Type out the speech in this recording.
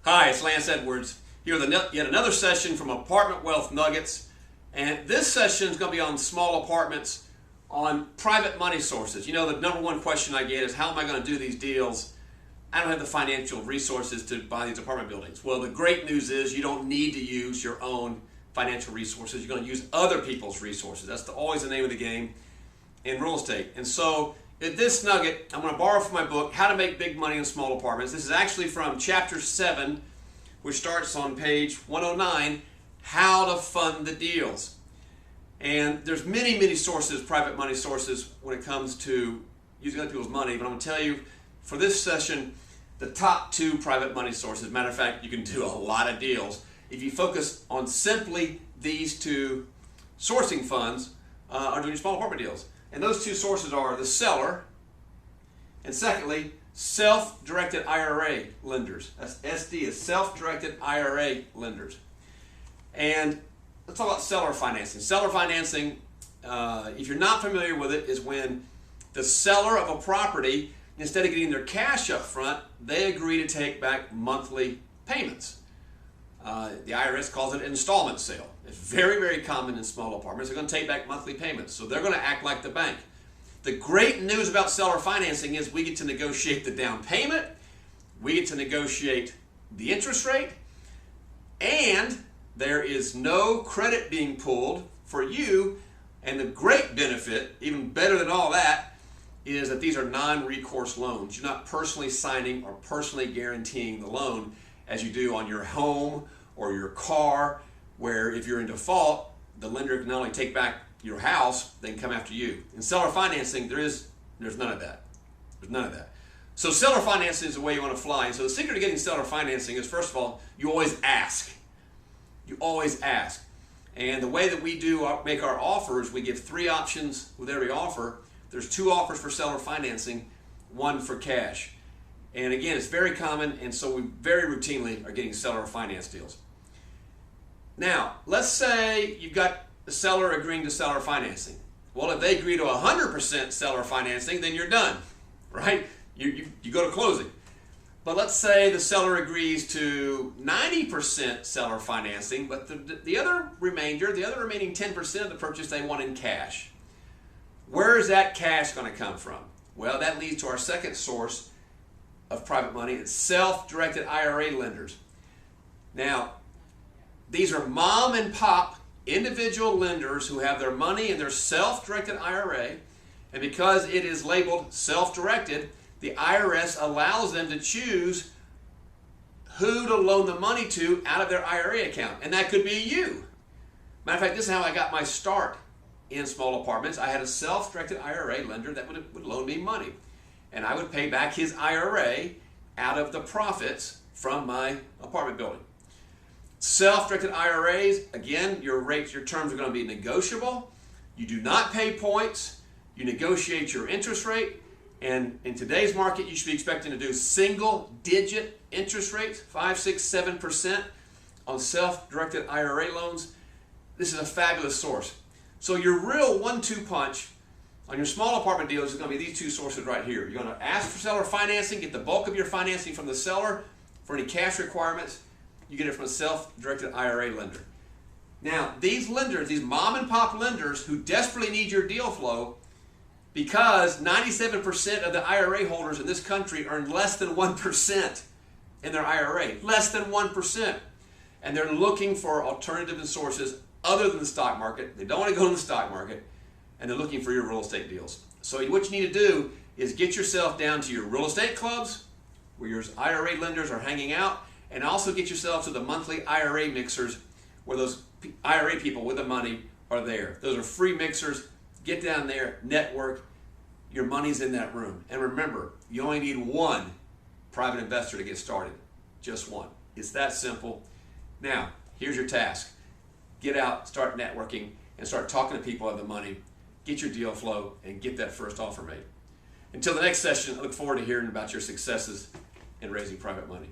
Hi, it's Lance Edwards here with yet another session from Apartment Wealth Nuggets. And this session is going to be on small apartments, on private money sources. You know, the number one question I get is, how am I going to do these deals? I don't have the financial resources to buy these apartment buildings. Well, the great news is you don't need to use your own financial resources. You're going to use other people's resources. That's always the name of the game in real estate. And so in this nugget, I'm going to borrow from my book, How to Make Big Money in Small Apartments. This is actually from chapter 7, which starts on page 109, How to Fund the Deals. And there's many sources, private money sources, when it comes to using other people's money. But I'm going to tell you, for this session, the top 2 private money sources. Matter of fact, you can do a lot of deals if you focus on simply these 2 sourcing funds are doing small apartment deals. And those 2 sources are the seller, and secondly, self-directed IRA lenders. That's SD, is self-directed IRA lenders. And let's talk about seller financing. Seller financing, if you're not familiar with it, is when the seller of a property, instead of getting their cash up front, they agree to take back monthly payments. The IRS calls it an installment sale. It's very common in small apartments. They're going to take back monthly payments, so they're going to act like the bank. The great news about seller financing is we get to negotiate the down payment, we get to negotiate the interest rate, and there is no credit being pulled for you. And the great benefit, even better than all that, is that these are non-recourse loans. You're not personally signing or personally guaranteeing the loan as you do on your home or your car, where if you're in default, the lender can not only take back your house, they can come after you. In seller financing, there's none of that. There's none of that. So seller financing is the way you want to fly. And so the secret to getting seller financing is, first of all, you always ask. You always ask. And the way that we make our offers, we give 3 options with every offer. There's 2 offers for seller financing, 1 for cash. And again, it's very common, and so we very routinely are getting seller finance deals. Now, let's say you've got the seller agreeing to seller financing. Well, if they agree to 100% seller financing, then you're done, right? You go to closing. But let's say the seller agrees to 90% seller financing, but the other remaining 10% of the purchase they want in cash. Where is that cash going to come from? Well, that leads to our second source of private money. It's self-directed IRA lenders. Now, these are mom and pop individual lenders who have their money in their self-directed IRA, and because it is labeled self-directed, the IRS allows them to choose who to loan the money to out of their IRA account, and that could be you. Matter of fact, this is how I got my start in small apartments. I had a self-directed IRA lender that would loan me money, and I would pay back his IRA out of the profits from my apartment building. Self-directed IRAs, again, your terms are going to be negotiable. You do not pay points. You negotiate your interest rate. And in today's market, you should be expecting to do single-digit interest rates, 5, 6, 7% on self-directed IRA loans. This is a fabulous source. So your real 1-2 punch on your small apartment deals is going to be these 2 sources right here. You're going to ask for seller financing, get the bulk of your financing from the seller. For any cash requirements, you get it from a self-directed IRA lender. Now, these lenders, these mom and pop lenders who desperately need your deal flow, because 97% of the IRA holders in this country earn less than 1% in their IRA, less than 1%. And they're looking for alternative sources other than the stock market. They don't want to go to the stock market, and they're looking for your real estate deals. So what you need to do is get yourself down to your real estate clubs where your IRA lenders are hanging out, and also get yourself to the monthly IRA mixers where those IRA people with the money are there. Those are free mixers. Get down there, network. Your money's in that room. And remember, you only need 1 private investor to get started. Just 1. It's that simple. Now, here's your task. Get out, start networking, and start talking to people who have the money. Get your deal flow, and get that first offer made. Until the next session, I look forward to hearing about your successes in raising private money.